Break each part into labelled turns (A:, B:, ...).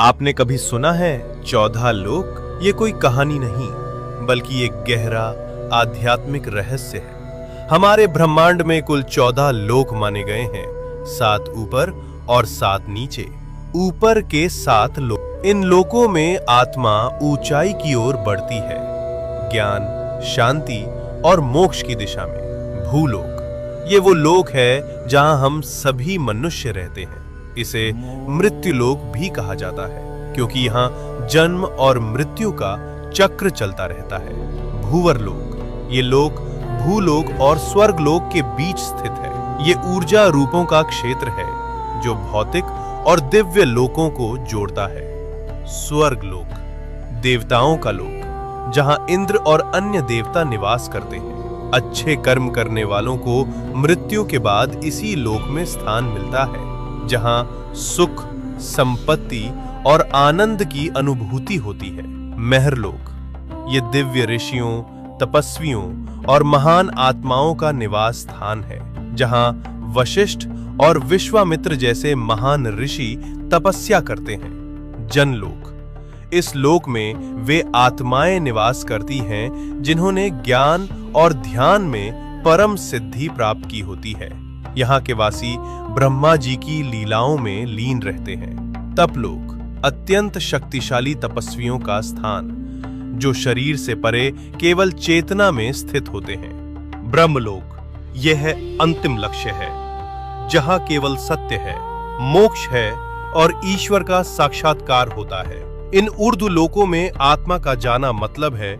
A: आपने कभी सुना है 14 लोक? ये कोई कहानी नहीं बल्कि एक गहरा आध्यात्मिक रहस्य है। हमारे ब्रह्मांड में कुल 14 लोक माने गए हैं, 7 ऊपर और 7 नीचे। ऊपर के 7 लोक, इन लोकों में आत्मा ऊंचाई की ओर बढ़ती है, ज्ञान, शांति और मोक्ष की दिशा में। भूलोक, ये वो लोक है जहां हम सभी मनुष्य रहते हैं। इसे मृत्युलोक भी कहा जाता है क्योंकि यहाँ जन्म और मृत्यु का चक्र चलता रहता है। भूवरलोक, ये लोक भूलोक और स्वर्गलोक के बीच स्थित है। ये ऊर्जा रूपों का क्षेत्र है जो भौतिक और दिव्य लोकों को जोड़ता है। स्वर्गलोक, देवताओं का लोक, जहां इंद्र और अन्य देवता निवास करते हैं। अच्छे कर्म करने वालों को मृत्यु के बाद इसी लोक में स्थान मिलता है, जहां सुख, संपत्ति और आनंद की अनुभूति होती है। महरलोक, ये दिव्य ऋषियों, तपस्वियों और महान आत्माओं का निवास स्थान है, जहां वशिष्ठ और विश्वामित्र जैसे महान ऋषि तपस्या करते हैं। जनलोक, इस लोक में वे आत्माएं निवास करती हैं जिन्होंने ज्ञान और ध्यान में परम सिद्धि प्राप्त की होती है। यहाँ के वासी ब्रह्मा जी की लीलाओं में लीन रहते हैं। तपलोक, अत्यंत शक्तिशाली तपस्वियों का स्थान, जो शरीर से परे केवल चेतना में स्थित होते हैं। ब्रह्मलोक, यह अंतिम लक्ष्य है, जहां केवल सत्य है, मोक्ष है और ईश्वर का साक्षात्कार होता है। इन ऊर्ध्व लोकों में आत्मा का जाना मतलब है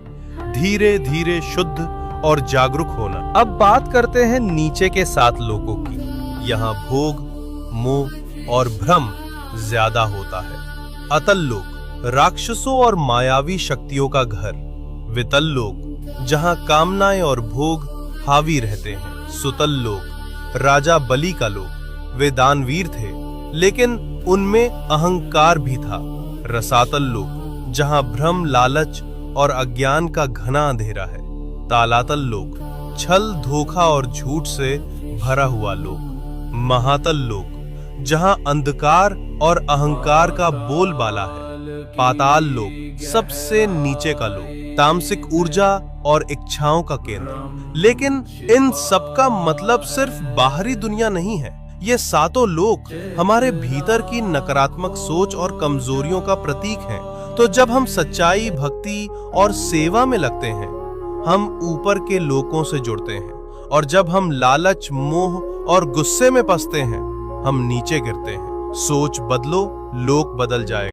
A: धीरे धीरे शुद्ध और जागरूक होना। अब बात करते हैं नीचे के 7 लोकों की। यहाँ भोग, मोह और भ्रम ज्यादा होता है। अतल लोक, राक्षसों और मायावी शक्तियों का घर। वितल लोक, जहाँ कामनाएं और भोग हावी रहते हैं। सुतल लोक, राजा बलि का लोक। वे दानवीर थे, लेकिन उनमें अहंकार भी था। रसातल लोक, जहाँ भ्रम, लालच और अज्ञान का घना अंधेरा है। तालातल लोक, छल, धोखा और झूठ से भरा हुआ लोक। महातल लोक, जहां अंधकार और अहंकार का बोलबाला है। पाताल लोक, सबसे नीचे का लोक, तामसिक ऊर्जा और इच्छाओं का केंद्र। लेकिन इन सब का मतलब सिर्फ बाहरी दुनिया नहीं है। ये 7 लोक हमारे भीतर की नकारात्मक सोच और कमजोरियों का प्रतीक हैं। तो जब हम सच्चाई, भक्ति और सेवा में लगते हैं, हम ऊपर के लोकों से जुड़ते हैं, और जब हम लालच, मोह और गुस्से में फंसते हैं, हम नीचे गिरते हैं। सोच बदलो, लोक बदल जाएगा।